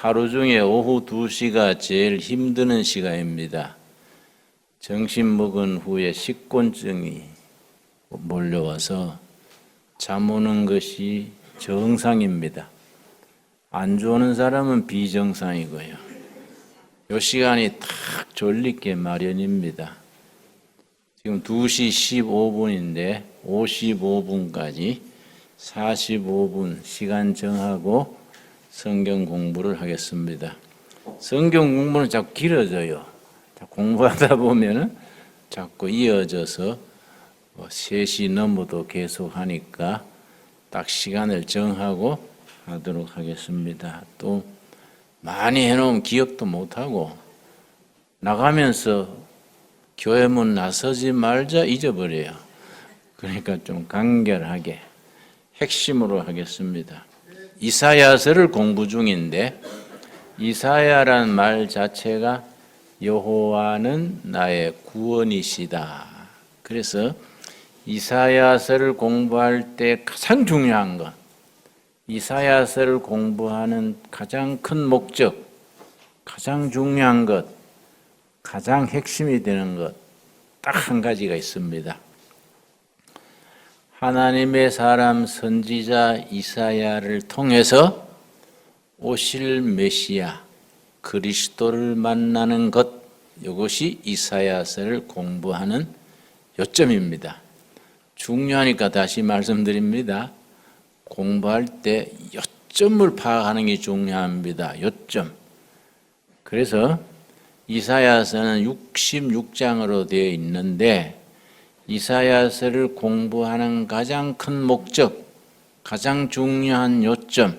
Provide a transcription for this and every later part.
하루 중에 오후 2시가 제일 힘드는 시간입니다. 점심 먹은 후에 식곤증이 몰려와서 잠 오는 것이 정상입니다. 안 좋은 사람은 비정상이고요. 이 시간이 탁 졸리게 마련입니다. 지금 2시 15분인데 55분까지 45분 시간 정하고 성경 공부를 하겠습니다. 성경 공부는 자꾸 길어져요. 공부하다 보면은 자꾸 이어져서 3시 넘어도 계속 하니까 딱 시간을 정하고 하도록 하겠습니다. 또 많이 해놓으면 기억도 못하고 나가면서 교회 문 나서지 말자 잊어버려요. 그러니까 좀 간결하게 핵심으로 하겠습니다. 이사야서를 공부 중인데 이사야란 말 자체가 여호와는 나의 구원이시다. 그래서 이사야서를 공부할 때 가장 중요한 것, 이사야서를 공부하는 가장 큰 목적, 가장 중요한 것, 가장 핵심이 되는 것, 딱 한 가지가 있습니다. 하나님의 사람 선지자 이사야를 통해서 오실 메시아 그리스도를 만나는 것, 이것이 이사야서를 공부하는 요점입니다. 중요하니까 다시 말씀드립니다. 공부할 때 요점을 파악하는 게 중요합니다. 요점. 그래서 이사야서는 66장으로 되어 있는데 이사야서를 공부하는 가장 큰 목적, 가장 중요한 요점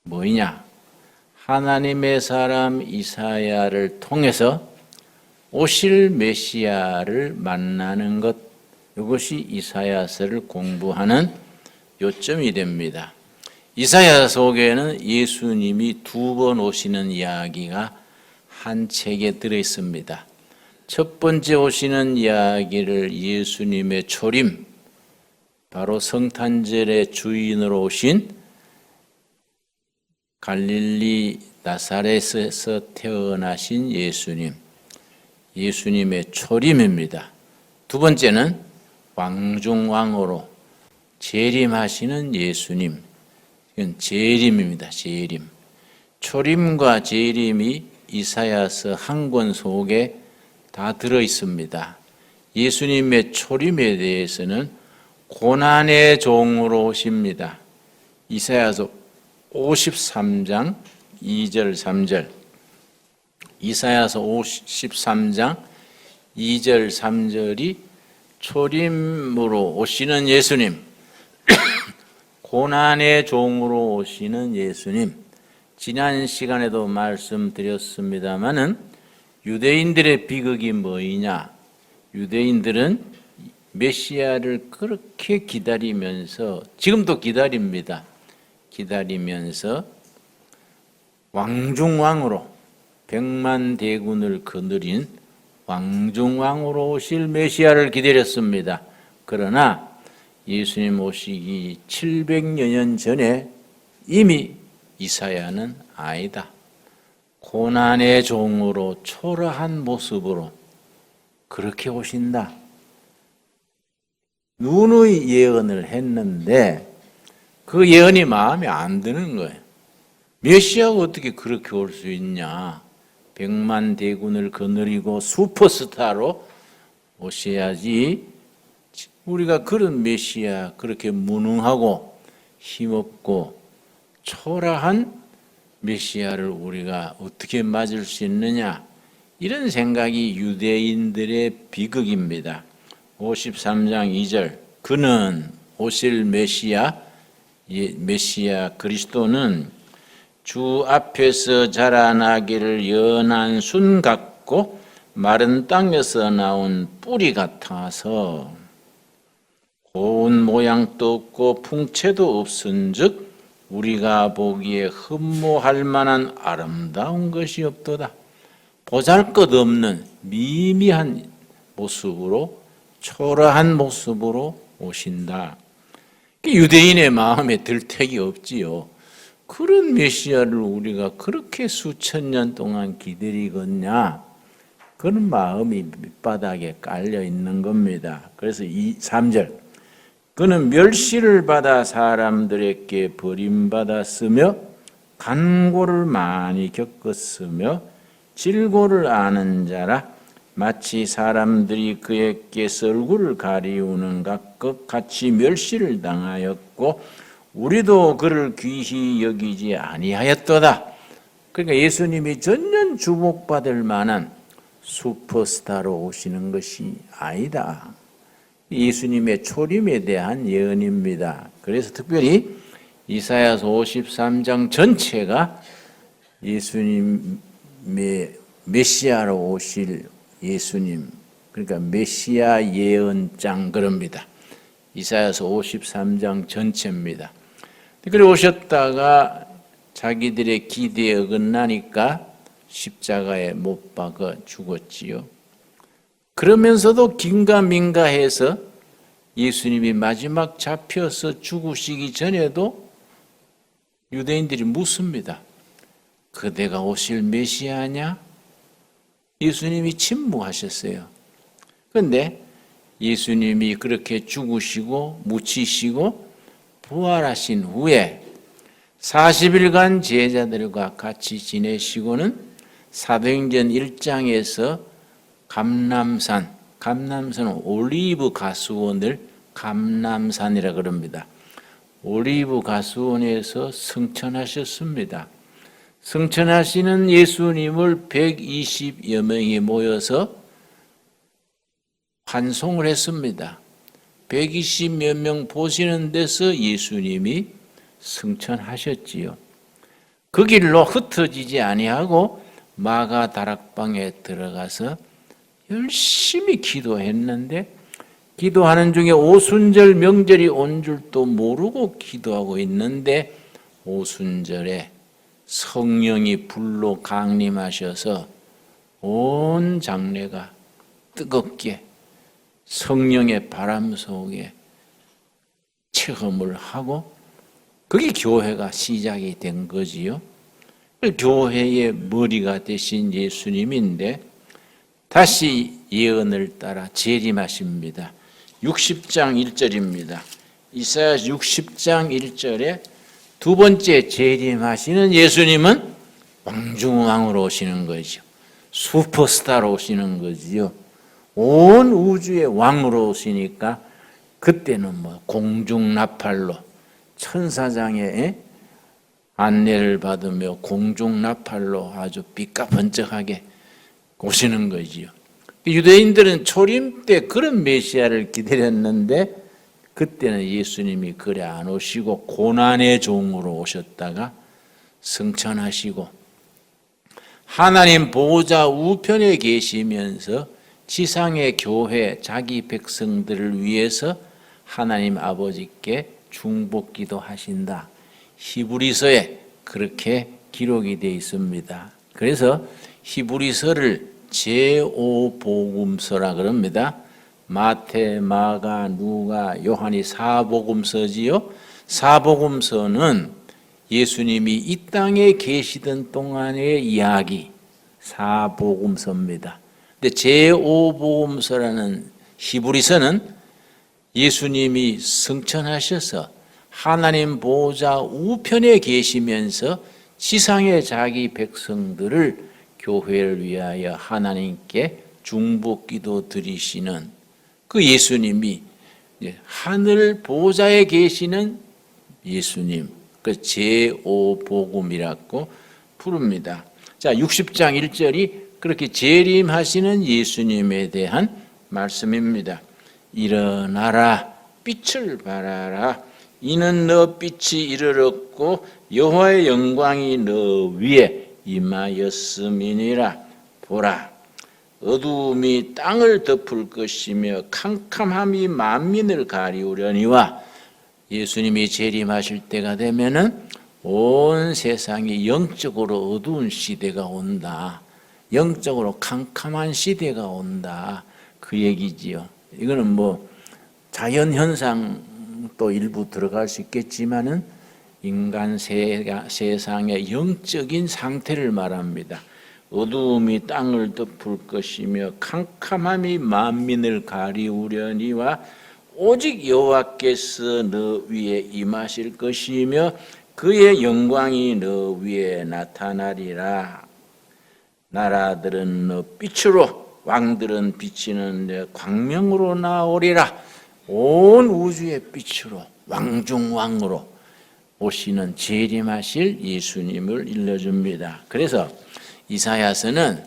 뭐냐? 하나님의 사람 이사야를 통해서 오실 메시아를 만나는 것, 이것이 이사야서를 공부하는 요점이 됩니다. 이사야 속에는 예수님이 2번 오시는 이야기가 한 책에 들어있습니다. 첫 번째 오시는 이야기를 예수님의 초림, 바로 성탄절의 주인으로 오신 갈릴리 나사렛에서 태어나신 예수님, 예수님의 초림입니다. 두 번째는 왕중왕으로 재림하시는 예수님, 이건 재림입니다. 재림. 초림과 재림이 이사야서 한 권 속에 다 들어 있습니다. 예수님의 초림에 대해서는 고난의 종으로 오십니다. 이사야서 53장 2절 3절, 이사야서 53장 2절 3절이 초림으로 오시는 예수님, 고난의 종으로 오시는 예수님. 지난 시간에도 말씀드렸습니다마는 유대인들의 비극이 뭐이냐? 유대인들은 메시아를 그렇게 기다리면서, 지금도 기다립니다. 기다리면서 왕중왕으로, 백만 대군을 거느린 왕중왕으로 오실 메시아를 기다렸습니다. 그러나 예수님 오시기 700여 년 전에 이미 이사야는 아니다. 고난의 종으로 초라한 모습으로 그렇게 오신다. 누누이 예언을 했는데 그 예언이 마음에 안 드는 거예요. 메시아가 어떻게 그렇게 올 수 있냐. 백만 대군을 거느리고 슈퍼스타로 오셔야지. 우리가 그런 메시아, 그렇게 무능하고 힘없고 초라한 메시아를 우리가 어떻게 맞을 수 있느냐, 이런 생각이 유대인들의 비극입니다. 53장 2절, 그는 오실 메시아 그리스도는 주 앞에서 자라나기를 연한 순 같고 마른 땅에서 나온 뿌리 같아서 고운 모양도 없고 풍채도 없은즉 우리가 보기에 흠모할 만한 아름다운 것이 없도다. 보잘것없는 미미한 모습으로, 초라한 모습으로 오신다. 유대인의 마음에 들택이 없지요. 그런 메시아를 우리가 그렇게 수천 년 동안 기다리겠냐? 그런 마음이 밑바닥에 깔려 있는 겁니다. 그래서 3절 그는 멸시를 받아 사람들에게 버림받았으며 간고를 많이 겪었으며 질고를 아는 자라 마치 사람들이 그에게서 얼굴을 가리우는 것 같이 멸시를 당하였고 우리도 그를 귀히 여기지 아니하였도다. 그러니까 예수님이 전년 주목받을 만한 슈퍼스타로 오시는 것이 아니다. 예수님의 초림에 대한 예언입니다. 그래서 특별히 이사야서 53장 전체가 예수님의 메시아로 오실 예수님, 그러니까 메시아 예언장 그럽니다. 이사야서 53장 전체입니다. 그리고 오셨다가 자기들의 기대에 어긋나니까 십자가에 못 박아 죽었지요. 그러면서도 긴가민가해서 예수님이 마지막 잡혀서 죽으시기 전에도 유대인들이 묻습니다. 그대가 오실 메시아냐? 예수님이 침묵하셨어요. 그런데 예수님이 그렇게 죽으시고 묻히시고 부활하신 후에 40일간 제자들과 같이 지내시고는 사도행전 1장에서 감람산은 올리브 가수원을 감람산이라 그럽니다. 올리브 가수원에서 승천하셨습니다. 승천하시는 예수님을 120여 명이 모여서 환송을 했습니다. 120여 명 보시는 데서 예수님이 승천하셨지요. 그 길로 흩어지지 아니하고 마가 다락방에 들어가서 열심히 기도했는데 기도하는 중에 오순절 명절이 온 줄도 모르고 기도하고 있는데 오순절에 성령이 불로 강림하셔서 온 장례가 뜨겁게 성령의 바람 속에 체험을 하고 그게 교회가 시작이 된 거지요. 교회의 머리가 되신 예수님인데 다시 예언을 따라 재림하십니다. 60장 1절입니다. 이사야 60장 1절에 두 번째 재림하시는 예수님은 왕중왕으로 오시는 거죠. 슈퍼스타로 오시는 거지요. 온 우주의 왕으로 오시니까 그때는 공중나팔로 천사장의 안내를 받으며 공중나팔로 아주 빛과 번쩍하게 오시는 거지요. 유대인들은 초림 때 그런 메시아를 기다렸는데 그때는 예수님이 그래 안 오시고 고난의 종으로 오셨다가 승천하시고 하나님 보호자 우편에 계시면서 지상의 교회 자기 백성들을 위해서 하나님 아버지께 중보기도 하신다. 히브리서에 그렇게 기록이 되어 있습니다. 그래서 히브리서를 제5복음서라 그럽니다. 마태, 마가, 누가, 요한이 사복음서지요. 사복음서는 예수님이 이 땅에 계시던 동안의 이야기, 사복음서입니다. 근데 제5복음서라는 히브리서는 예수님이 승천하셔서 하나님 보호자 우편에 계시면서 지상의 자기 백성들을 교회를 위하여 하나님께 중보기도 드리시는 그 예수님이 하늘 보호자에 계시는 예수님, 그 제5복음이라고 부릅니다. 자, 60장 1절이 그렇게 재림하시는 예수님에 대한 말씀입니다. 일어나라, 빛을 발하라. 이는 너 빛이 이르렀고 여호와의 영광이 너 위에 임하였음이니라. 보라, 어두움이 땅을 덮을 것이며 캄캄함이 만민을 가리우려니와. 예수님이 재림하실 때가 되면은 온 세상이 영적으로 어두운 시대가 온다. 영적으로 캄캄한 시대가 온다. 그 얘기지요. 이거는 자연 현상도 일부 들어갈 수 있겠지만은 인간 세상의 영적인 상태를 말합니다. 어두움이 땅을 덮을 것이며 캄캄함이 만민을 가리우려니와 오직 여호와께서 너 위에 임하실 것이며 그의 영광이 너 위에 나타나리라. 나라들은 너 빛으로 왕들은 비치는 내 광명으로 나오리라. 온 우주의 빛으로 왕중왕으로 오시는 재림하실 예수님을 일러줍니다. 그래서 이사야서는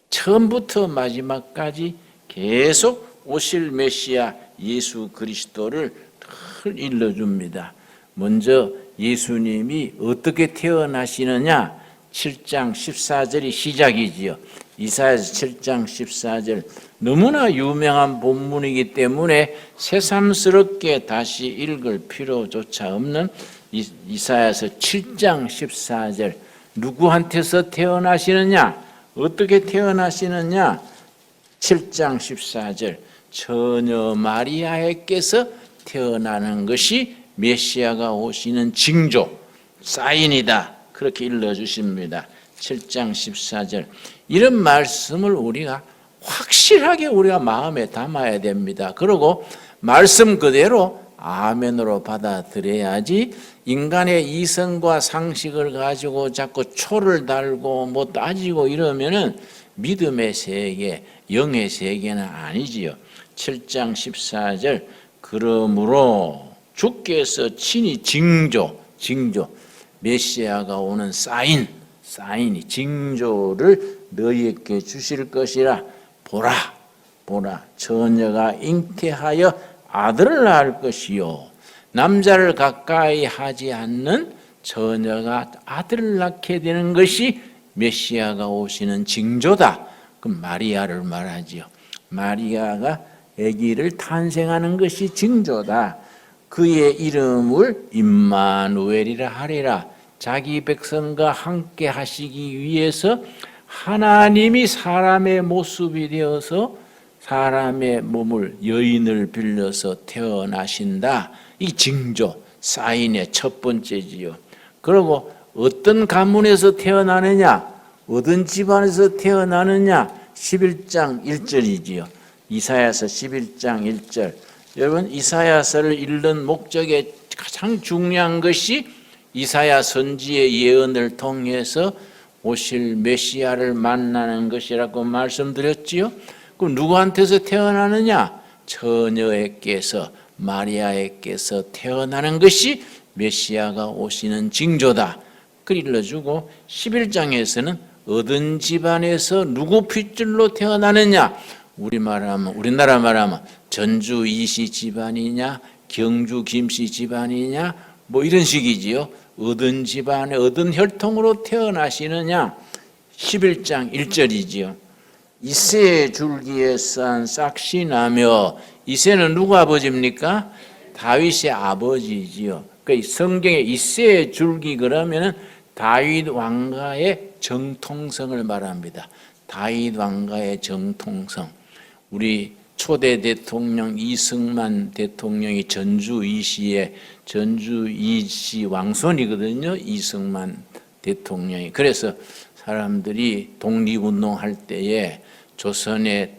처음부터 마지막까지 계속 오실 메시아 예수 그리스도를 늘 일러줍니다. 먼저 예수님이 어떻게 태어나시느냐 7장 14절이 시작이지요. 이사야서 7장 14절 너무나 유명한 본문이기 때문에 새삼스럽게 다시 읽을 필요조차 없는 이사야서 7장 14절 누구한테서 태어나시느냐 어떻게 태어나시느냐 7장 14절 처녀 마리아에게서 태어나는 것이 메시아가 오시는 징조 사인이다 그렇게 일러주십니다. 7장 14절 이런 말씀을 우리가 확실하게 우리가 마음에 담아야 됩니다. 그리고 말씀 그대로 아멘으로 받아들여야지 인간의 이성과 상식을 가지고 자꾸 초를 달고 뭐 따지고 이러면은 믿음의 세계, 영의 세계는 아니지요. 7장 14절 그러므로 주께서 친히 징조 메시아가 오는 사인이 징조를 너희에게 주실 것이라. 보라 처녀가 잉태하여 아들을 낳을 것이요 남자를 가까이 하지 않는 처녀가 아들을 낳게 되는 것이 메시아가 오시는 징조다. 그 마리아를 말하지요. 마리아가 아기를 탄생하는 것이 징조다. 그의 이름을 임마누엘이라 하리라. 자기 백성과 함께 하시기 위해서 하나님이 사람의 모습이 되어서 사람의 몸을 여인을 빌려서 태어나신다. 이 징조, 사인의 첫 번째지요. 그리고 어떤 가문에서 태어나느냐, 어떤 집안에서 태어나느냐, 11장 1절이지요. 이사야서 11장 1절. 여러분 이사야서를 읽는 목적의 가장 중요한 것이 이사야 선지의 예언을 통해서 오실 메시아를 만나는 것이라고 말씀드렸지요. 그럼 누구한테서 태어나느냐? 처녀에게서 마리아에게서 태어나는 것이 메시아가 오시는 징조다. 그 일러주고 11장에서는 어떤 집안에서 누구 핏줄로 태어나느냐? 우리나라 말하면 전주 이씨 집안이냐, 경주 김씨 집안이냐, 뭐 이런 식이지요. 어떤 집안에 어떤 혈통으로 태어나시느냐? 11장 1절이지요. 이새의 줄기에 싼 싹이 나며 이새는 누구 아버지입니까? 다윗의 아버지지요. 그러니까 성경에 이새의 줄기 그러면은 다윗 왕가의 정통성을 말합니다. 다윗 왕가의 정통성. 우리 초대 대통령 이승만 대통령이 전주 이씨 왕손이거든요. 이승만 대통령이. 그래서 사람들이 독립운동할 때에 조선의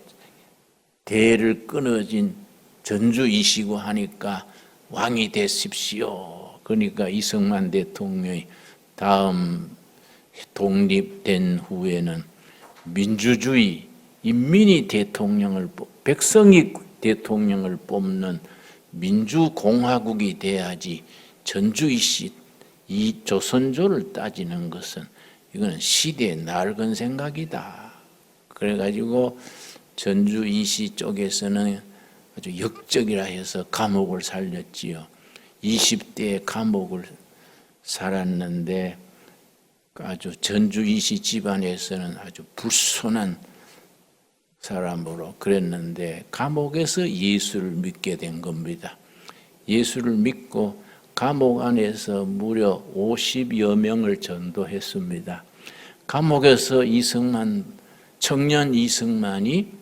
대를 끊어진 전주 이씨고 하니까 왕이 되십시오. 그러니까 이승만 대통령이 다음 독립된 후에는 민주주의 인민이 백성이 대통령을 뽑는 민주공화국이 돼야지 전주 이씨 이 조선조를 따지는 것은 이거는 시대의 낡은 생각이다. 그래가지고 전주 이씨 쪽에서는 아주 역적이라 해서 감옥을 살렸지요. 20대에 감옥을 살았는데 아주 전주 이씨 집안에서는 아주 불손한 사람으로 그랬는데 감옥에서 예수를 믿게 된 겁니다. 예수를 믿고 감옥 안에서 무려 50여 명을 전도했습니다. 감옥에서 청년 이승만이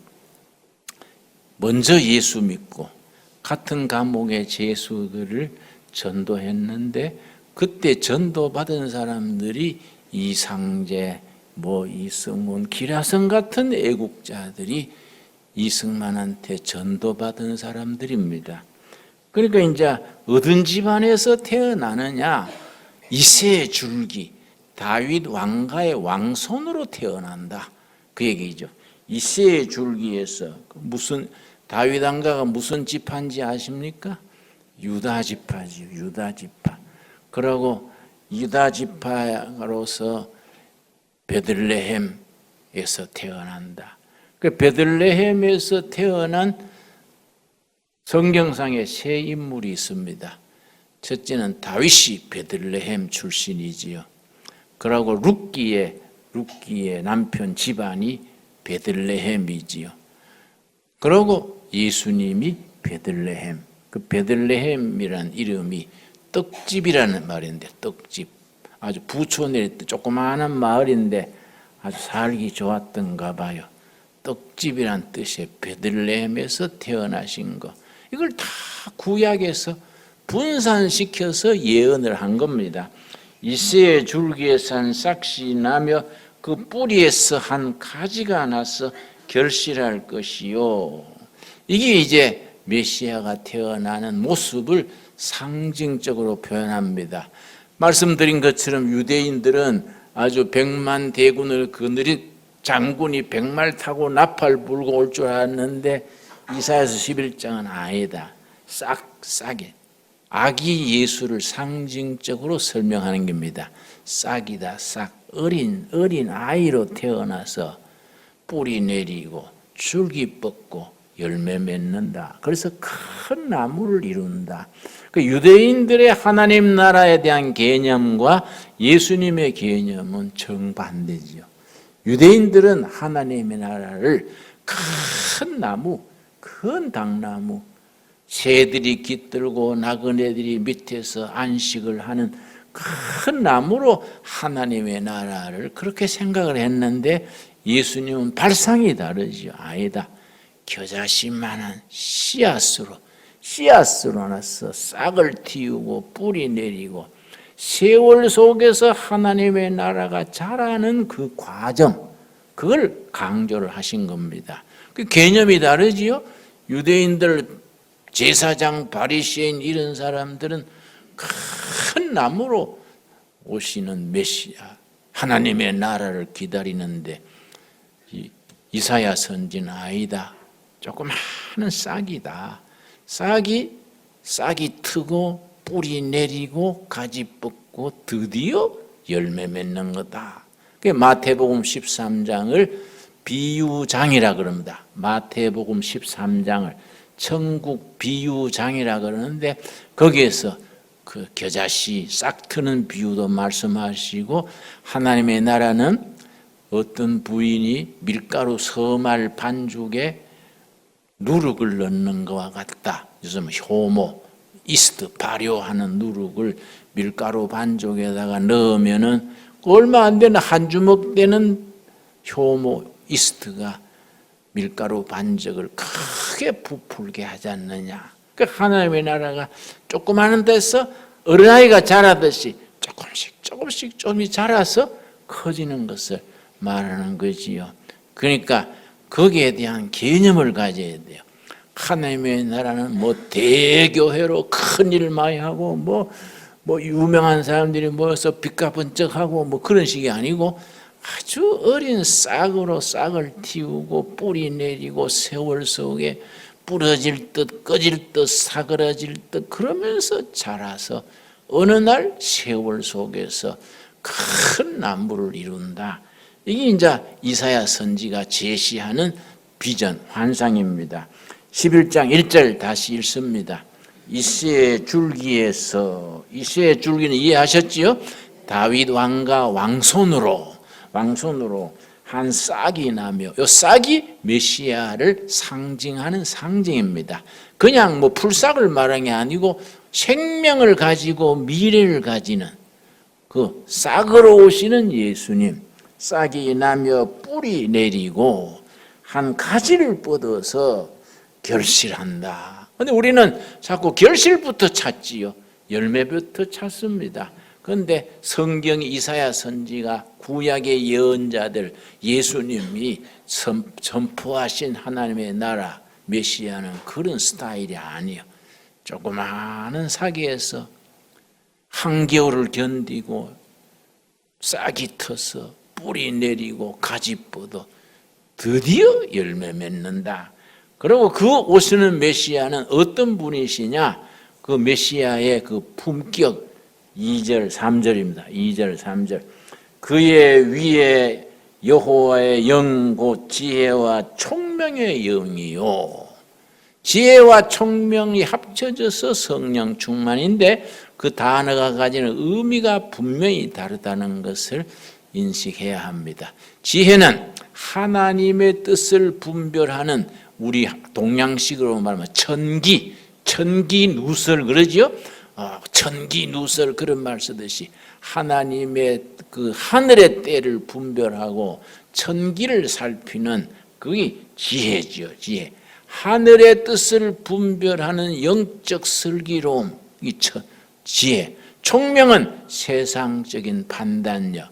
먼저 예수 믿고 같은 감옥의 죄수들을 전도했는데 그때 전도받은 사람들이 이상제, 이승문, 기라성 같은 애국자들이 이승만한테 전도받은 사람들입니다. 그러니까 이제 어떤 집안에서 태어나느냐, 이새의 줄기, 다윗 왕가의 왕손으로 태어난다, 그 얘기죠. 이새의 줄기에서 다윗 왕가가 무슨 지파인지 아십니까? 유다 지파지요. 유다 지파. 그러고 유다 지파로서 베들레헴에서 태어난다. 그 베들레헴에서 태어난 성경상에 세 인물이 있습니다. 첫째는 다윗이 베들레헴 출신이지요. 그러고 룻기의 남편 집안이 베들레헴이지요. 그러고 예수님이 베들레헴. 그 베들레헴이라는 이름이 떡집이라는 말인데, 떡집. 아주 부초 내릴 때 조그마한 마을인데 아주 살기 좋았던가 봐요. 떡집이란 뜻의 베들레헴에서 태어나신 거. 이걸 다 구약에서 분산시켜서 예언을 한 겁니다. 이새의 줄기에서 한 싹이 나며 그 뿌리에서 한 가지가 나서 결실할 것이요. 이게 이제 메시아가 태어나는 모습을 상징적으로 표현합니다. 말씀드린 것처럼 유대인들은 아주 100만 대군을 거느린 장군이 100말 타고 나팔 불고 올 줄 알았는데 이사야서 11장은 아니다. 싹이 아기 예수를 상징적으로 설명하는 겁니다. 싹이다, 싹. 어린 아이로 태어나서 뿌리 내리고 줄기 뻗고 열매 맺는다. 그래서 큰 나무를 이룬다. 그 유대인들의 하나님 나라에 대한 개념과 예수님의 개념은 정반대지요. 유대인들은 하나님의 나라를 큰 나무, 큰 당나무, 새들이 깃들고 나그네들이 밑에서 안식을 하는 큰 나무로 하나님의 나라를 그렇게 생각을 했는데 예수님은 발상이 다르죠. 아니다. 겨자씨만한 씨앗으로 나서 싹을 틔우고 뿌리 내리고 세월 속에서 하나님의 나라가 자라는 그 과정, 그걸 강조를 하신 겁니다. 그 개념이 다르지요. 유대인들 제사장, 바리새인 이런 사람들은 큰 나무로 오시는 메시아, 하나님의 나라를 기다리는데 이사야 선지는 아니다. 조그마한 싹이다. 싹이 트고 뿌리 내리고 가지 뻗고 드디어 열매 맺는 거다. 마태복음 13장을 비유장이라 그럽니다. 마태복음 13장을 천국 비유장이라 그러는데 거기에서 그 겨자씨 싹 트는 비유도 말씀하시고 하나님의 나라는 어떤 부인이 밀가루 서말 반죽에 누룩을 넣는 것과 같다. 요즘 효모, 이스트, 발효하는 누룩을 밀가루 반죽에다가 넣으면은 얼마 안 되는 한 주먹 되는 효모, 이스트가 밀가루 반죽을 크게 부풀게 하지 않느냐. 그 하나님의 나라가 조그마한 데서 어린아이가 자라듯이 조금씩 좀이 자라서 커지는 것을 말하는 거지요. 그러니까 거기에 대한 개념을 가져야 돼요. 하나님의 나라는 대교회로 큰 일 많이 하고 유명한 사람들이 모여서 빛과 번쩍하고 그런 식이 아니고 아주 어린 싹으로 싹을 틔우고 뿌리 내리고 세월 속에 부러질 듯 꺼질 듯 사그라질 듯 그러면서 자라서 어느 날 세월 속에서 큰 나무를 이룬다. 이게 이제 이사야 선지가 제시하는 비전, 환상입니다. 11장 1절 다시 읽습니다. 이새의 줄기에서, 이새의 줄기는 이해하셨지요? 다윗 왕가 왕손으로 한 싹이 나며, 이 싹이 메시아를 상징하는 상징입니다. 그냥 풀싹을 말하는 게 아니고 생명을 가지고 미래를 가지는 그 싹으로 오시는 예수님. 싹이 나며 뿌리 내리고 한 가지를 뻗어서 결실한다. 그런데 우리는 자꾸 결실부터 찾지요. 열매부터 찾습니다. 그런데 성경 이사야 선지가 구약의 예언자들 예수님이 선포하신 하나님의 나라 메시아는 그런 스타일이 아니에요. 조그마한 사기에서 한겨울을 견디고 싹이 터서 뿌리 내리고 가지 뻗어 드디어 열매 맺는다. 그리고 그 오시는 메시아는 어떤 분이시냐? 그 메시아의 그 품격 2절 3절입니다. 2절 3절. 그의 위에 여호와의 영 곧 지혜와 총명의 영이요. 지혜와 총명이 합쳐져서 성령 충만인데 그 단어가 가지는 의미가 분명히 다르다는 것을 인식해야 합니다. 지혜는 하나님의 뜻을 분별하는 우리 동양식으로 말하면 천기누설 그러죠? 천기누설 그런 말 쓰듯이 하나님의 그 하늘의 때를 분별하고 천기를 살피는 그게 지혜죠. 지혜. 하늘의 뜻을 분별하는 영적 슬기로움, 이 지혜. 총명은 세상적인 판단력.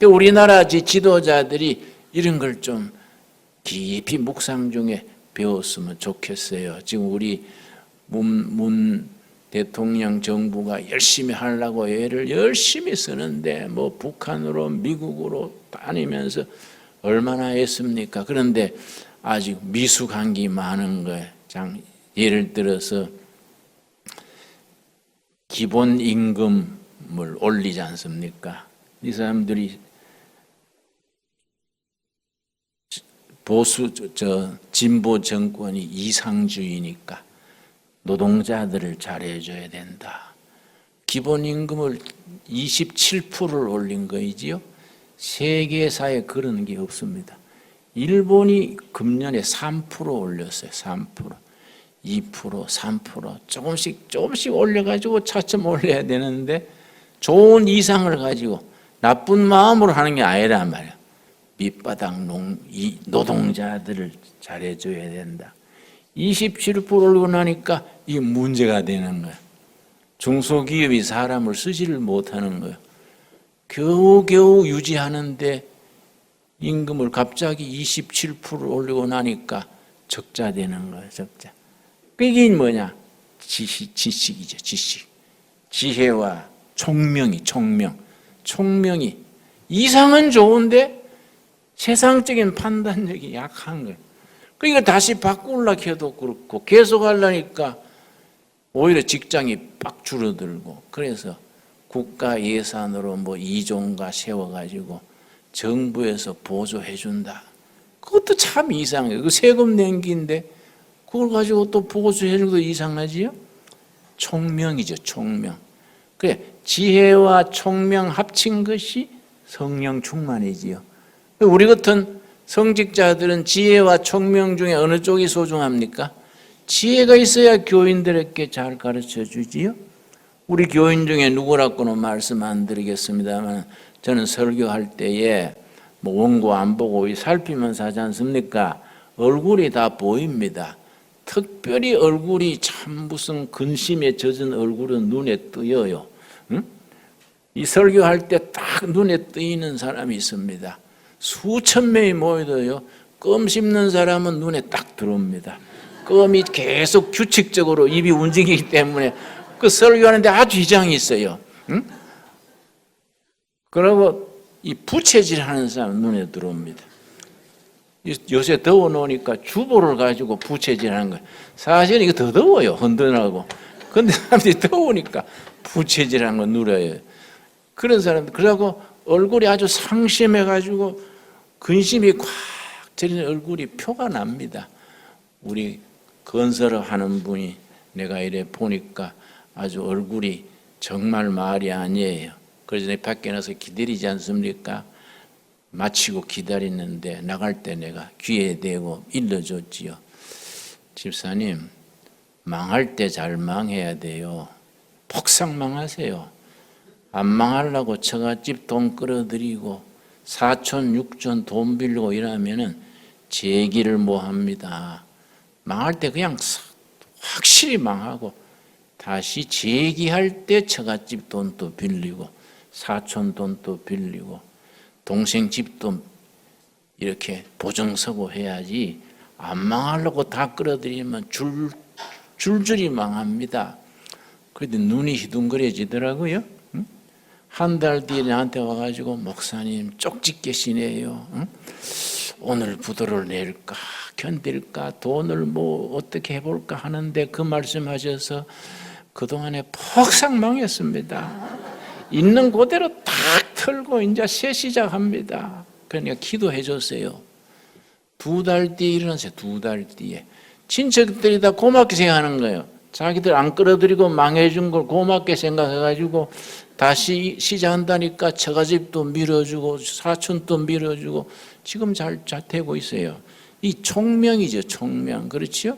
우리나라 지도자들이 이런 걸 좀 깊이 묵상 중에 배웠으면 좋겠어요. 지금 우리 문 대통령 정부가 열심히 하려고 애를 열심히 쓰는데 뭐 북한으로 미국으로 다니면서 얼마나 했습니까? 그런데 아직 미숙한 게 많은 거예요. 예를 들어서 기본 임금을 올리지 않습니까? 이 사람들이 진보 정권이 이상주의니까 노동자들을 잘해줘야 된다. 기본 임금을 27%를 올린 거이지요. 세계사에 그런 게 없습니다. 일본이 금년에 3% 올렸어요. 3%, 2%, 3% 조금씩 올려가지고 차츰 올려야 되는데 좋은 이상을 가지고 나쁜 마음으로 하는 게 아니란 말이야. 밑바닥 노동자들을 잘해줘야 된다. 27% 올리고 나니까 이게 문제가 되는 거야. 중소기업이 사람을 쓰지를 못하는 거야. 겨우겨우 유지하는데 임금을 갑자기 27% 올리고 나니까 적자 되는 거예요. 적자. 이게 뭐냐? 지식이죠. 지식. 지혜와 총명이 이상은 좋은데 세상적인 판단력이 약한 거예요. 그러니까 다시 바꾸려고 해도 그렇고 계속 하려니까 오히려 직장이 빡 줄어들고 그래서 국가 예산으로 뭐 2종가 세워가지고 정부에서 보조해 준다. 그것도 참 이상해요. 그 세금 낸 긴데 그걸 가지고 또 보조해 주는 것도 이상하지요? 총명이죠. 총명. 그래 지혜와 총명 합친 것이 성령 충만이지요. 우리 같은 성직자들은 지혜와 총명 중에 어느 쪽이 소중합니까? 지혜가 있어야 교인들에게 잘 가르쳐 주지요. 우리 교인 중에 누구라고는 말씀 안 드리겠습니다만 저는 설교할 때에 뭐 원고 안 보고 살피면서 하지 않습니까? 얼굴이 다 보입니다. 특별히 얼굴이 참 무슨 근심에 젖은 얼굴은 눈에 띄어요. 응? 이 설교할 때 딱 눈에 띄는 사람이 있습니다. 수천 명이 모여도요. 껌 씹는 사람은 눈에 딱 들어옵니다. 껌이 계속 규칙적으로 입이 움직이기 때문에 그 설교하는데 아주 지장이 있어요. 응? 그리고 이 부채질하는 사람 눈에 들어옵니다. 요새 더워 놓으니까 주보를 가지고 부채질하는 거예요. 사실 이거 더 더워요. 흔들하고. 근데 사람들이 더우니까 부채질하는 거 누려요. 그런 사람들 그러고 얼굴이 아주 상심해가지고 근심이 꽉 저리는 얼굴이 표가 납니다. 우리 건설을 하는 분이 내가 이래 보니까 아주 얼굴이 정말 말이 아니에요. 그래서 내가 밖에 나서 기다리지 않습니까? 마치고 기다리는데 나갈 때 내가 귀에 대고 일러줬지요. 집사님, 망할 때 잘 망해야 돼요. 폭삭 망하세요. 안 망하려고 처갓집 돈 끌어들이고 사촌, 육촌 돈 빌리고 이러면은 제기를 못 합니다. 망할 때 그냥 확실히 망하고 다시 재기할 때 처갓집 돈도 빌리고 사촌 돈도 빌리고 동생 집도 이렇게 보증서고 해야지, 안 망하려고 다 끌어들이면 줄줄이 망합니다. 그런데 눈이 희둥그레지더라고요. 한 달 뒤에 나한테 와가지고 목사님 쪽집게시네요. 오늘 부도를 낼까 견딜까 돈을 뭐 어떻게 해볼까 하는데 그 말씀하셔서 그동안에 폭삭 망했습니다. 있는 그대로 탁 털고 이제 새 시작합니다. 그러니까 기도해 줬어요. 2달 뒤에 일어나세요. 2달 뒤에 친척들이 다 고맙게 생각하는 거예요. 자기들 안 끌어들이고 망해준 걸 고맙게 생각해가지고 다시 시작한다니까 처가집도 밀어주고 사촌도 밀어주고 지금 잘 되고 있어요. 이 총명이죠. 총명. 그렇죠?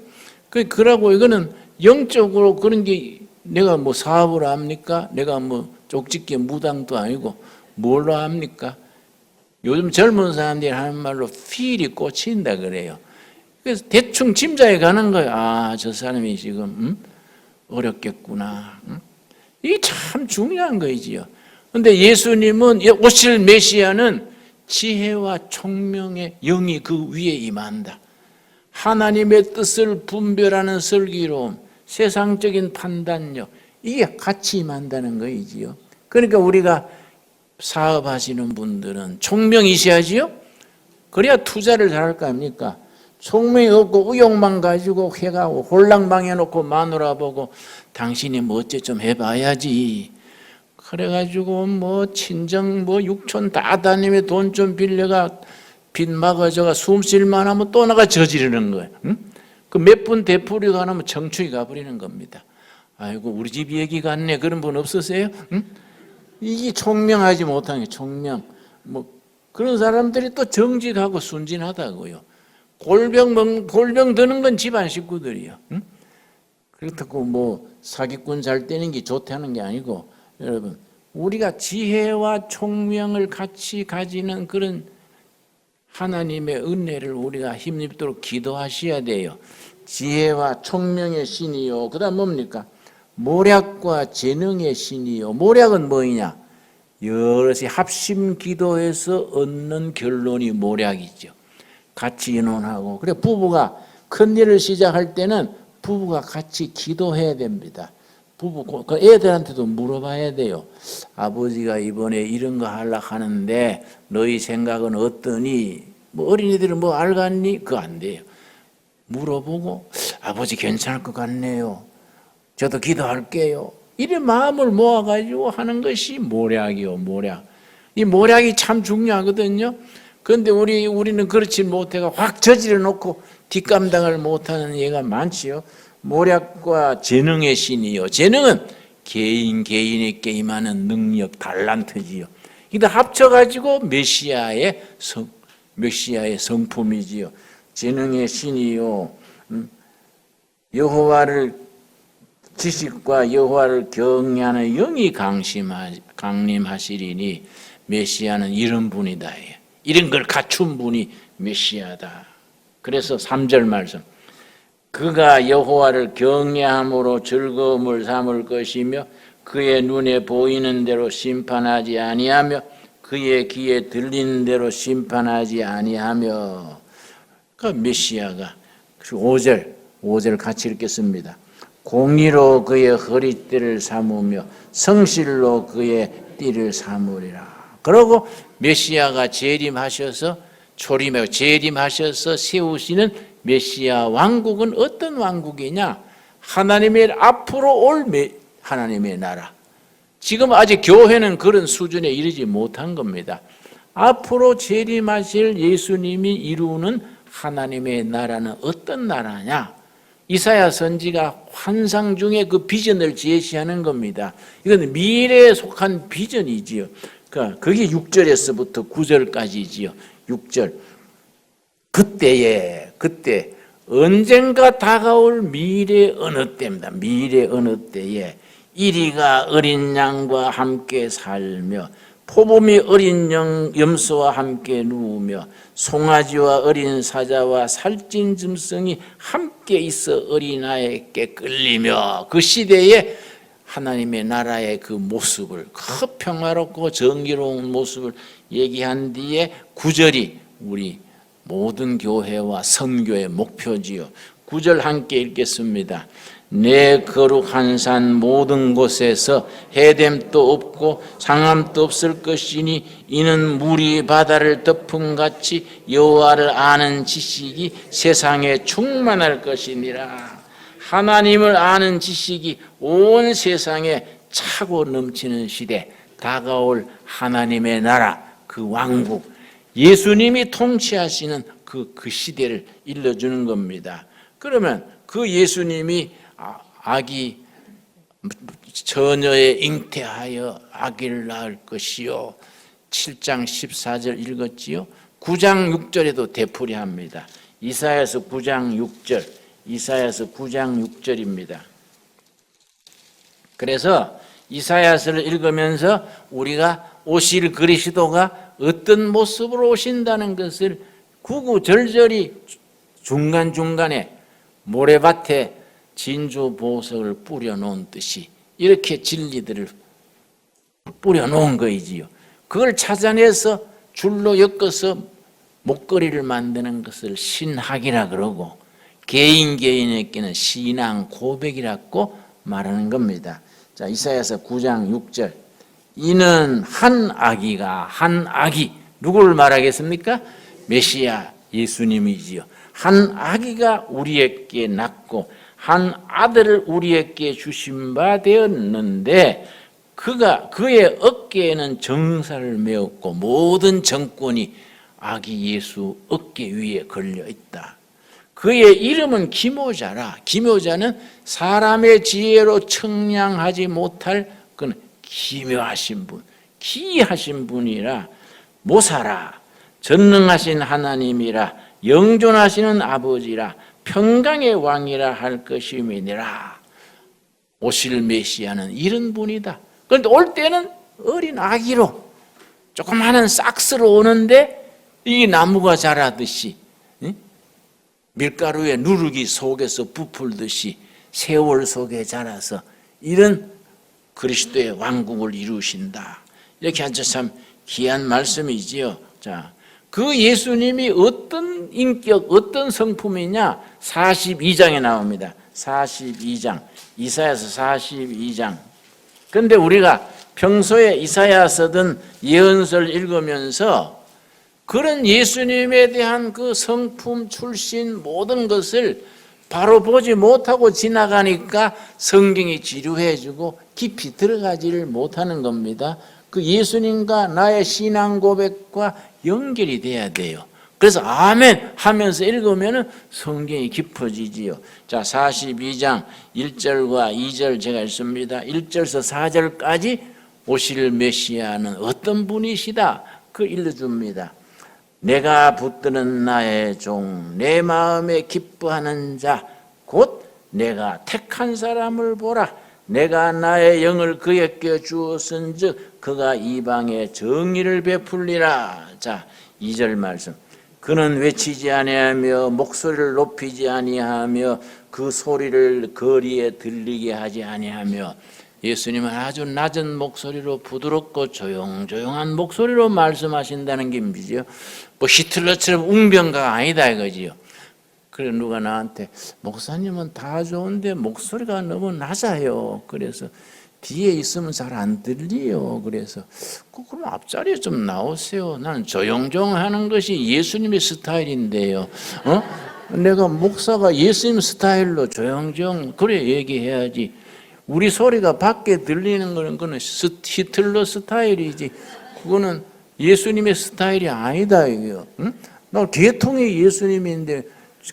그러고 이거는 영적으로 그런 게 내가 뭐 사업을 합니까? 내가 뭐 쪽집게 무당도 아니고 뭘로 합니까? 요즘 젊은 사람들이 하는 말로 필이 꽂힌다 그래요. 그래서 대충 짐작해 가는 거예요. 아, 저 사람이 지금 어렵겠구나. 이게 참 중요한 거이지요. 그런데 예수님은 오실 메시아는 지혜와 총명의 영이 그 위에 임한다. 하나님의 뜻을 분별하는 슬기로움, 세상적인 판단력, 이게 같이 임한다는 거이지요. 그러니까 우리가 사업하시는 분들은 총명이셔야지요. 그래야 투자를 잘할 거 아닙니까? 총명이 없고 의욕만 가지고 해가고 홀랑방해 놓고 마누라 보고 당신이 뭐 어째 좀 해봐야지. 그래가지고 뭐 친정 뭐 육촌 다 다니며 돈 좀 빌려가 빚 막아줘가 숨 쉴만 하면 또 나가 저지르는 거예요. 그 몇 분 되풀이가 안 하면 정축이 가버리는 겁니다. 아이고 우리 집 얘기 같네. 그런 분 없으세요? 이게 총명하지 못한 게 총명. 뭐 그런 사람들이 또 정직하고 순진하다고요. 골병 드는 건 집안 식구들이요. 그렇다고 뭐 사기꾼 잘 떼는 게 좋다는 게 아니고, 여러분 우리가 지혜와 총명을 같이 가지는 그런 하나님의 은혜를 우리가 힘입도록 기도하셔야 돼요. 지혜와 총명의 신이요. 그 다음 뭡니까? 모략과 재능의 신이요. 모략은 뭐이냐? 여럿이 합심 기도해서 얻는 결론이 모략이죠. 같이 의논하고. 그래 부부가 큰 일을 시작할 때는 부부가 같이 기도해야 됩니다. 부부, 그 애들한테도 물어봐야 돼요. 아버지가 이번에 이런 거 하려고 하는데 너희 생각은 어떠니? 뭐 어린이들은 뭐 알겠니? 그거 안 돼요. 물어보고 아버지 괜찮을 것 같네요. 저도 기도할게요. 이런 마음을 모아가지고 하는 것이 모략이요, 모략. 이 모략이 참 중요하거든요. 그런데 우리는 그렇지 못해가 확 저지러 놓고 뒷감당을 못하는 예가 많지요. 모략과 재능의 신이요. 재능은 개인에게 임하는 능력, 달란트지요. 이거 합쳐가지고 메시아의 성품이지요. 재능의 신이요. 여호와를 지식과 여호와를 경외하는 영이 강림하시리니 메시아는 이런 분이다. 이런 걸 갖춘 분이 메시아다. 그래서 3절 말씀, 그가 여호와를 경외함으로 즐거움을 삼을 것이며 그의 눈에 보이는 대로 심판하지 아니하며 그의 귀에 들리는 대로 심판하지 아니하며. 그러니까 메시아가. 그리고 5절 같이 읽겠습니다. 공의로 그의 허리띠를 삼으며 성실로 그의 띠를 삼으리라. 그러고 메시아가 재림하셔서 세우시는 메시아 왕국은 어떤 왕국이냐? 하나님의 앞으로 올 하나님의 나라. 지금 아직 교회는 그런 수준에 이르지 못한 겁니다. 앞으로 재림하실 예수님이 이루는 하나님의 나라는 어떤 나라냐? 이사야 선지가 환상 중에 그 비전을 제시하는 겁니다. 이건 미래에 속한 비전이지요. 그러니까 그게 6절에서부터 9절까지지요. 6절. 그때 언젠가 다가올 미래 어느 때입니다. 미래 어느 때에 이리가 어린 양과 함께 살며 포범이 어린 염소와 함께 누우며 송아지와 어린 사자와 살찐 짐승이 함께 있어 어린아이에게 끌리며, 그 시대에 하나님의 나라의 그 모습을, 그 평화롭고 정의로운 모습을 얘기한 뒤에 9절이 우리 모든 교회와 선교의 목표지요. 9절 함께 읽겠습니다. 내 거룩한 산 모든 곳에서 해됨도 없고 상함도 없을 것이니 이는 물이 바다를 덮음같이 여호와를 아는 지식이 세상에 충만할 것이니라. 하나님을 아는 지식이 온 세상에 차고 넘치는 시대, 다가올 하나님의 나라, 그 왕국, 예수님이 통치하시는 그 시대를 일러주는 겁니다. 그러면 그 예수님이 아기 처녀에 잉태하여 아기를 낳을 것이요, 7장 14절 읽었지요. 9장 6절에도 되풀이합니다. 이사야서 9장 6절, 이사야서 9장 6절입니다. 그래서 이사야서를 읽으면서 우리가 오실 그리스도가 어떤 모습으로 오신다는 것을 구구절절히 중간중간에 모래밭에 진주 보석을 뿌려놓은 듯이 이렇게 진리들을 뿌려놓은 거이지요. 그걸 찾아내서 줄로 엮어서 목걸이를 만드는 것을 신학이라 그러고, 개인에게는 신앙 고백이라고 말하는 겁니다. 자, 이사야서 9장 6절. 이는 한 아기, 누구를 말하겠습니까? 메시아 예수님이지요. 한 아기가 우리에게 낳고 한 아들을 우리에게 주신 바 되었는데, 그의 어깨에는 정사를 메었고 모든 정권이 아기 예수 어깨 위에 걸려 있다. 그의 이름은 기묘자라. 기묘자는 사람의 지혜로 청량하지 못할 그는 기묘하신 분, 기이하신 분이라. 모사라, 전능하신 하나님이라. 영존하시는 아버지라. 평강의 왕이라 할 것임이니라. 오실 메시아는 이런 분이다. 그런데 올 때는 어린 아기로 조그마한 싹스로 오는데, 이 나무가 자라듯이 밀가루에 누룩이 속에서 부풀듯이 세월 속에 자라서 이런 그리스도의 왕국을 이루신다. 이렇게 아주 참 귀한 말씀이지요. 자, 그 예수님이 어떤 인격, 어떤 성품이냐? 42장에 나옵니다. 42장, 이사야서 42장. 그런데 우리가 평소에 이사야서든 예언서를 읽으면서 그런 예수님에 대한 그 성품, 출신, 모든 것을 바로 보지 못하고 지나가니까 성경이 지루해지고 깊이 들어가지를 못하는 겁니다. 그 예수님과 나의 신앙 고백과 연결이 돼야 돼요. 그래서 아멘 하면서 읽으면 성경이 깊어지지요. 자, 42장 1절과 2절 제가 읽습니다. 1절에서 4절까지 오실 메시아는 어떤 분이시다, 그 읽어줍니다. 내가 붙드는 나의 종, 내 마음에 기뻐하는 자, 곧 내가 택한 사람을 보라. 내가 나의 영을 그에게 주었은즉 그가 이방에 정의를 베풀리라. 자, 2절 말씀. 그는 외치지 아니하며 목소리를 높이지 아니하며 그 소리를 거리에 들리게 하지 아니하며. 예수님은 아주 낮은 목소리로 부드럽고 조용조용한 목소리로 말씀하신다는 게 뭐지요? 뭐 히틀러처럼 웅변가가 아니다 이거지요. 그래 누가 나한테 목사님은 다 좋은데 목소리가 너무 낮아요. 그래서 뒤에 있으면 잘 안 들려요. 그래서 그럼 앞자리에 좀 나오세요. 나는 조용조용하는 것이 예수님의 스타일인데요. 내가 목사가 예수님 스타일로 조용조용 그래 얘기해야지. 우리 소리가 밖에 들리는 거는 그는 히틀러 스타일이지. 그거는 예수님의 스타일이 아니다 이거요. 응? 나 계통이 예수님인데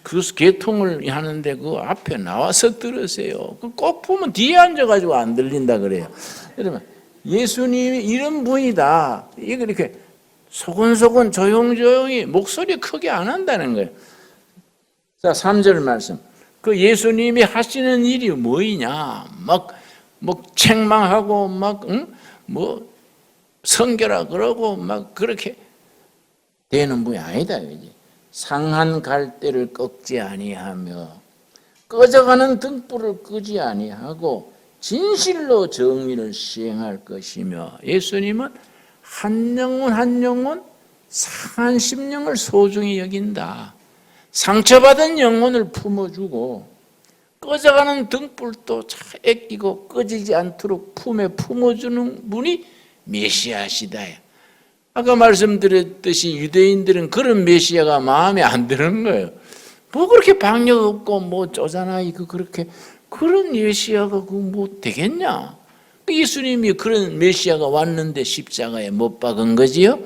그 계통을 하는데 그 앞에 나와서 들으세요. 꼭 보면 뒤에 앉아가지고 안 들린다 그래요. 여러분, 예수님이 이런 분이다. 이거 이렇게 소곤소곤 조용조용히 목소리 크게 안 한다는 거예요. 자, 3절 말씀. 그 예수님이 하시는 일이 뭐이냐? 막 책망하고 뭐 성결하 그러고 막 그렇게 되는 분이 아니다. 그지? 상한 갈대를 꺾지 아니하며 꺼져가는 등불을 끄지 아니하고 진실로 정의를 시행할 것이며, 예수님은 한 영혼 한 영혼 상한 심령을 소중히 여긴다. 상처받은 영혼을 품어주고 꺼져가는 등불도 아끼고 꺼지지 않도록 품에 품어주는 분이 메시아시다. 아까 말씀드렸듯이 유대인들은 그런 메시아가 마음에 안 드는 거예요. 뭐 그렇게 박력 없고 뭐 쪼잔하 이거 그렇게 그런 메시아가 뭐 되겠냐? 예수님이 그런 메시아가 왔는데 십자가에 못 박은 거지요.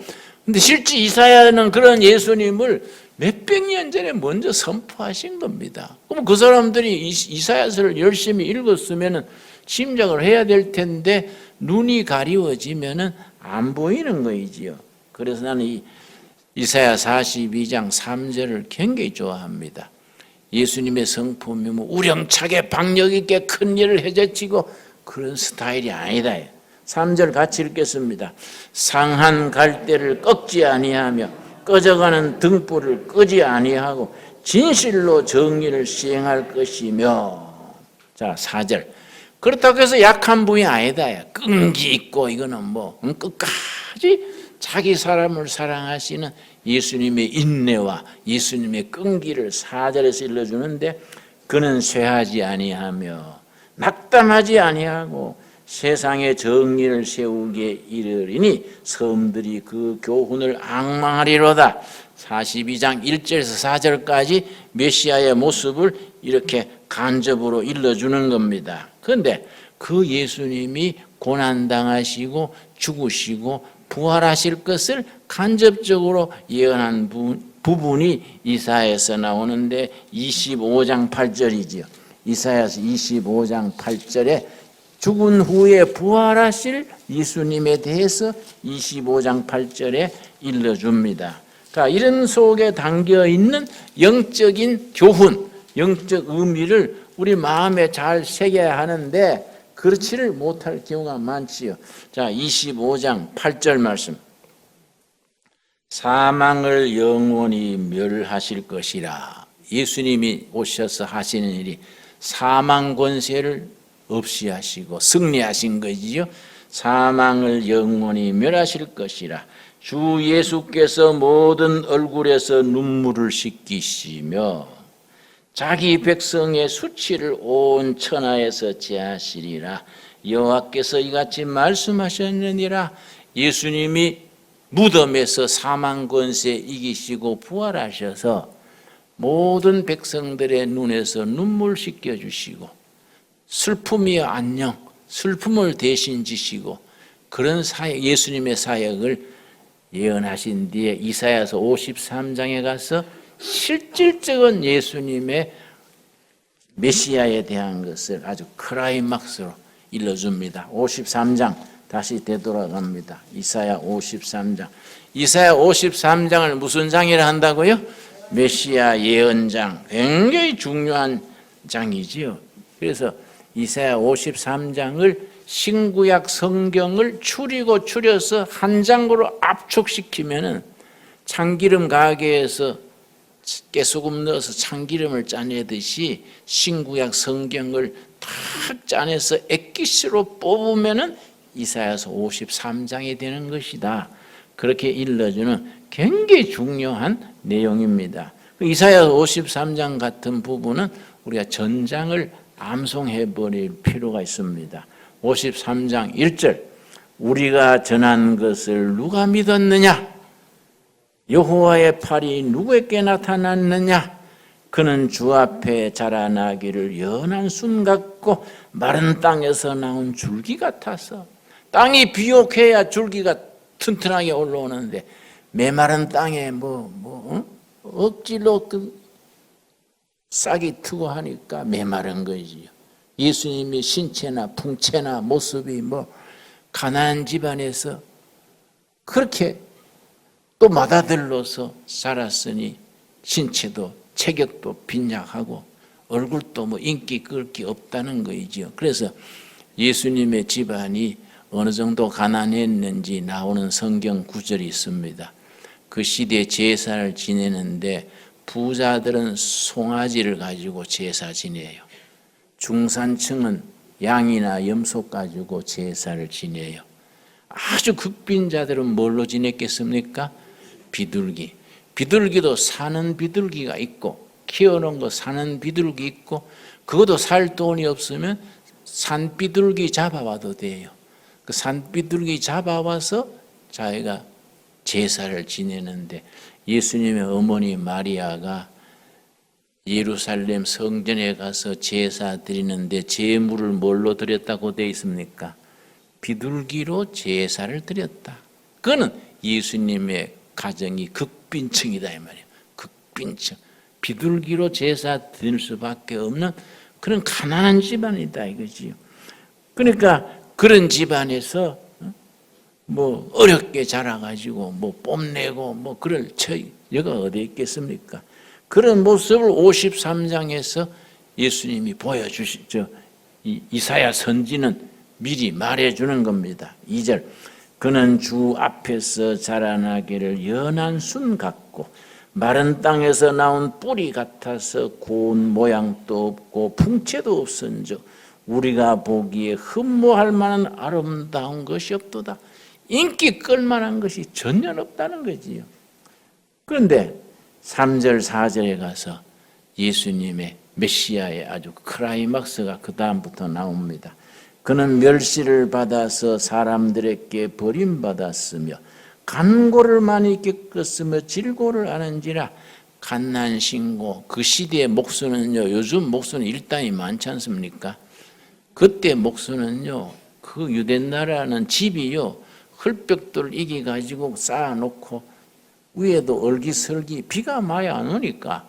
근데 실제 이사야는 그런 예수님을 몇백 년 전에 먼저 선포하신 겁니다. 그럼 그 사람들이 이사야서를 열심히 읽었으면 짐작을 해야 될 텐데 눈이 가리워지면 안 보이는 거이지요. 그래서 나는 이 이사야 42장 3절을 굉장히 좋아합니다. 예수님의 성품이 뭐 우렁차게 박력 있게 큰 일을 해제치고 그런 스타일이 아니다. 3절 같이 읽겠습니다. 상한 갈대를 꺾지 아니하며 꺼져가는 등불을 끄지 아니하고 진실로 정의를 시행할 것이며. 자, 4절. 그렇다고 해서 약한 분이 아니다. 끈기 있고 이거는 뭐 끝까지 자기 사람을 사랑하시는 예수님의 인내와 예수님의 끈기를 4절에서 일러주는데, 그는 쇠하지 아니하며 낙담하지 아니하고 세상의 정의를 세우기에 이르리니 섬들이 그 교훈을 앙망하리로다. 42장 1절에서 4절까지 메시아의 모습을 이렇게 간접으로 일러주는 겁니다. 그런데 그 예수님이 고난당하시고 죽으시고 부활하실 것을 간접적으로 예언한 부분이 이사야에서 나오는데 25장 8절이지요. 이사야서 25장 8절에 죽은 후에 부활하실 예수님에 대해서 25장 8절에 일러줍니다. 그러니까 이런 속에 담겨 있는 영적인 교훈, 영적 의미를 우리 마음에 잘 새겨야 하는데 그렇지를 못할 경우가 많지요. 자, 25장 8절 말씀. 사망을 영원히 멸하실 것이라. 예수님이 오셔서 하시는 일이 사망 권세를 없이 하시고 승리하신 거지요. 사망을 영원히 멸하실 것이라. 주 예수께서 모든 얼굴에서 눈물을 씻기시며 자기 백성의 수치를 온 천하에서 제하시리라. 여호와께서 이같이 말씀하셨느니라. 예수님이 무덤에서 사망 권세 이기시고 부활하셔서 모든 백성들의 눈에서 눈물 씻겨주시고 슬픔이여 안녕, 슬픔을 대신 지시고 그런 사역, 예수님의 사역을 예언하신 뒤에 이사야서 53장에 가서 실질적인 예수님의 메시아에 대한 것을 아주 클라이막스로 일러줍니다. 53장 다시 되돌아갑니다. 이사야 53장. 이사야 53장을 무슨 장이라 한다고요? 메시아 예언장. 굉장히 중요한 장이지요. 그래서 이사야 53장을 신구약 성경을 추려서 한 장으로 압축시키면은 참기름 가게에서 깨소금 넣어서 참기름을 짜내듯이 신구약 성경을 탁 짜내서 엑기스로 뽑으면은 이사야서 53장이 되는 것이다. 그렇게 일러주는 굉장히 중요한 내용입니다. 이사야서 53장 같은 부분은 우리가 전장을 암송해 버릴 필요가 있습니다. 53장 1절. 우리가 전한 것을 누가 믿었느냐? 여호와의 팔이 누구에게 나타났느냐? 그는 주 앞에 자라나기를 연한 순 같고 마른 땅에서 나온 줄기 같아서. 땅이 비옥해야 줄기가 튼튼하게 올라오는데 메마른 땅에 억지로 싹이 트고 하니까 메마른 거지요. 예수님의 신체나 풍채나 모습이 가난한 집안에서 그렇게 또 맏아들로서 살았으니 신체도 체격도 빈약하고 얼굴도 인기 끌 게 없다는 거이죠. 그래서 예수님의 집안이 어느 정도 가난했는지 나오는 성경 구절이 있습니다. 그 시대에 제사를 지내는데 부자들은 송아지를 가지고 제사 지내요. 중산층은 양이나 염소 가지고 제사를 지내요. 아주 극빈자들은 뭘로 지냈겠습니까? 비둘기. 비둘기도 사는 비둘기가 있고 키워놓은 거 사는 비둘기 있고 그것도 살 돈이 없으면 산비둘기 잡아와도 돼요. 그 산비둘기 잡아와서 자기가 제사를 지내는데 예수님의 어머니 마리아가 예루살렘 성전에 가서 제사 드리는데 제물을 뭘로 드렸다고 되어 있습니까? 비둘기로 제사를 드렸다. 그거는 예수님의 가정이 극빈층이다 이 말이에요. 극빈층. 비둘기로 제사 드릴 수밖에 없는 그런 가난한 집안이다 이거지요. 그러니까 그런 집안에서 뭐 어렵게 자라가지고 뭐 뽐내고 뭐 그럴 여가 어디 있겠습니까? 그런 모습을 53장에서 예수님이 보여주시죠. 이사야 선지는 미리 말해주는 겁니다. 2절 그는 주 앞에서 자라나기를 연한 순 같고 마른 땅에서 나온 뿌리 같아서 고운 모양도 없고 풍채도 없은즉 우리가 보기에 흠모할 만한 아름다운 것이 없도다. 인기 끌만한 것이 전혀 없다는 거지요. 그런데 3절 4절에 가서 예수님의 메시아의 아주 크라이막스가 그 다음부터 나옵니다. 그는 멸시를 받아서 사람들에게 버림받았으며 간고를 많이 겪었으며 질고를 하는지라. 갓난신고. 그 시대의 목수는요, 요즘 목수는 일당이 많지 않습니까? 그때 목수는요, 그 유대나라는 집이요, 흙벽돌을 이겨가지고 쌓아놓고 위에도 얼기설기 비가 많이 안 오니까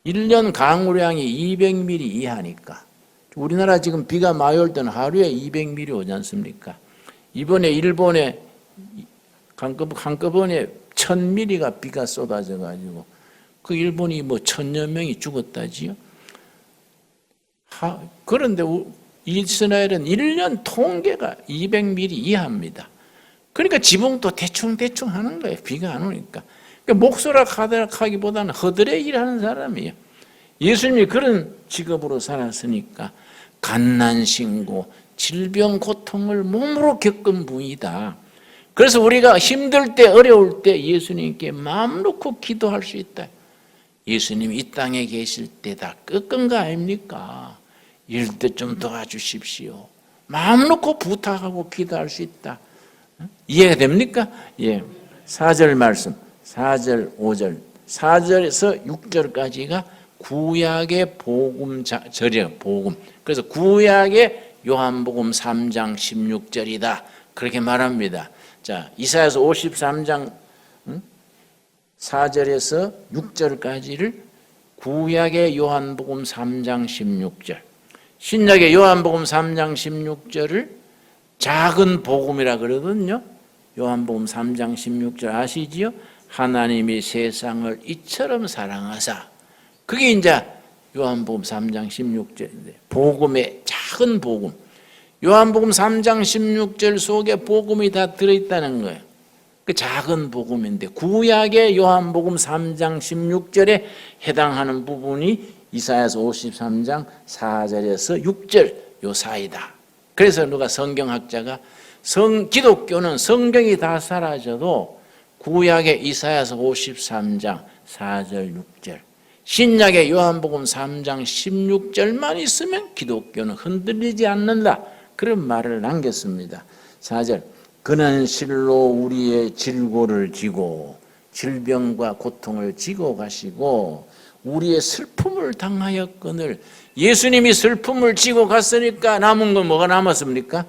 1년 강우량이 200mm 이하니까 우리나라 지금 비가 많이 올 때는 하루에 200mm 오지 않습니까? 이번에 일본에 한꺼번에 1000mm가 비가 쏟아져 가지고 그 일본이 뭐 1000여 명이 죽었다지요. 그런데 이스라엘은 1년 통계가 200mm 이하입니다. 그러니까 지붕도 대충 하는 거예요. 비가 안 오니까. 그러니까 목소락하기보다는 허들에 일하는 사람이에요. 예수님이 그런 직업으로 살았으니까 갓난신고, 질병, 고통을 몸으로 겪은 분이다. 그래서 우리가 힘들 때, 어려울 때 예수님께 마음 놓고 기도할 수 있다. 예수님 이 땅에 계실 때 다 겪은 거 아닙니까? 이럴 때 좀 도와주십시오. 마음 놓고 부탁하고 기도할 수 있다. 이해가 됩니까? 예. 4절 말씀, 4절, 5절, 4절에서 6절까지가 구약의 복음절이에요. 복음. 그래서 구약의 요한복음 3장 16절이다. 그렇게 말합니다. 자, 이사야서 53장 4절에서 6절까지를 구약의 요한복음 3장 16절, 신약의 요한복음 3장 16절을 작은 복음이라 그러거든요. 요한복음 3장 16절 아시지요? 하나님이 세상을 이처럼 사랑하사. 그게 이제 요한복음 3장 16절인데 복음의 작은 복음. 요한복음 3장 16절 속에 복음이 다 들어있다는 거예요. 그 작은 복음인데 구약의 요한복음 3장 16절에 해당하는 부분이 이사야서 53장 4절에서 6절 요 사이다. 그래서 누가 성경학자가 기독교는 성경이 다 사라져도 구약의 이사야서 53장 4절 6절 신약의 요한복음 3장 16절만 있으면 기독교는 흔들리지 않는다. 그런 말을 남겼습니다. 4절 그는 실로 우리의 질고를 지고 질병과 고통을 지고 가시고 우리의 슬픔을 당하였거늘. 예수님이 슬픔을 지고 갔으니까 남은 건 뭐가 남았습니까?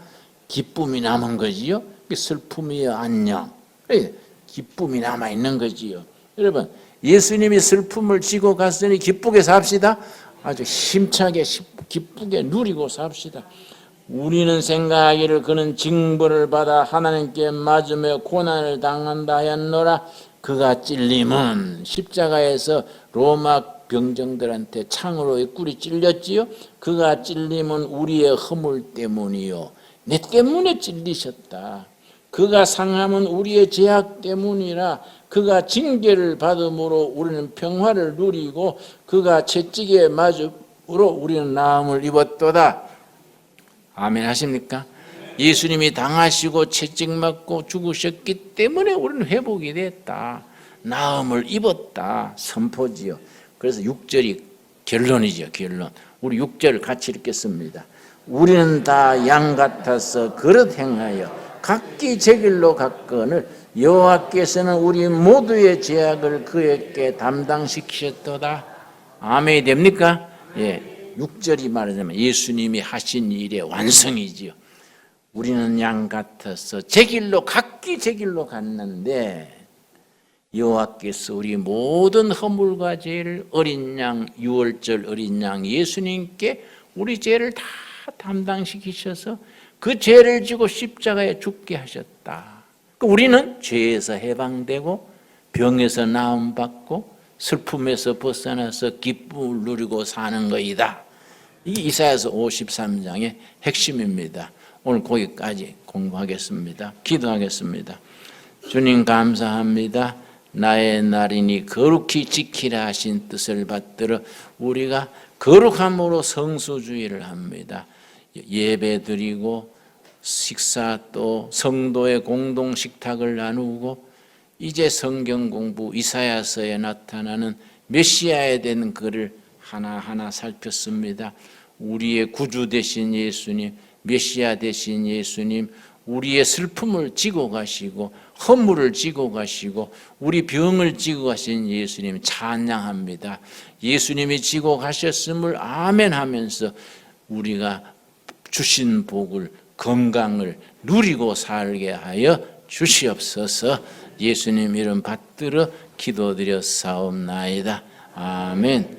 기쁨이 남은 거지요. 슬픔이요 안녕. 기쁨이 남아있는 거지요. 여러분 예수님이 슬픔을 지고 갔으니 기쁘게 삽시다. 아주 힘차게 기쁘게 누리고 삽시다. 우리는 생각하기를 그는 징벌을 받아 하나님께 맞으며 고난을 당한다 하였노라. 그가 찔림은 십자가에서 로마 병정들한테 창으로 꿀이 찔렸지요. 그가 찔림은 우리의 허물 때문이요 내 때문에 찔리셨다. 그가 상함은 우리의 죄악 때문이라. 그가 징계를 받음으로 우리는 평화를 누리고 그가 채찍에 맞음으로 우리는 나음을 입었도다. 아멘 하십니까? 예수님이 당하시고 채찍 맞고 죽으셨기 때문에 우리는 회복이 됐다. 나음을 입었다. 선포지요. 그래서 6절이 결론이죠. 결론. 우리 6절을 같이 읽겠습니다. 우리는 다 양 같아서 그릇 행하여 각기 제 길로 갔거늘 여호와께서는 우리 모두의 죄악을 그에게 담당시키셨도다. 아멘이 됩니까? 예, 6절이 말하자면 예수님이 하신 일의 완성이지요. 우리는 양 같아서 제 길로 각기 제 길로 갔는데 여호와께서 우리 모든 허물과 죄를 어린 양, 유월절 어린 양 예수님께 우리 죄를 다 담당시키셔서 그 죄를 지고 십자가에 죽게 하셨다. 우리는 죄에서 해방되고 병에서 나음받고 슬픔에서 벗어나서 기쁨을 누리고 사는 것이다. 이게 이사야서 53장의 핵심입니다. 오늘 거기까지 공부하겠습니다. 기도하겠습니다. 주님 감사합니다. 나의 날이니 거룩히 지키라 하신 뜻을 받들어 우리가 거룩함으로 성수주의를 합니다. 예배 드리고 식사 또 성도의 공동 식탁을 나누고 이제 성경 공부 이사야서에 나타나는 메시아에 대한 글을 하나하나 살폈습니다. 우리의 구주 되신 예수님, 메시아 되신 예수님, 우리의 슬픔을 지고 가시고 허물을 지고 가시고 우리 병을 지고 가신 예수님 찬양합니다. 예수님이 지고 가셨음을 아멘 하면서 우리가 주신 복을 건강을 누리고 살게 하여 주시옵소서. 예수님 이름 받들어 기도드려 사옵나이다. 아멘.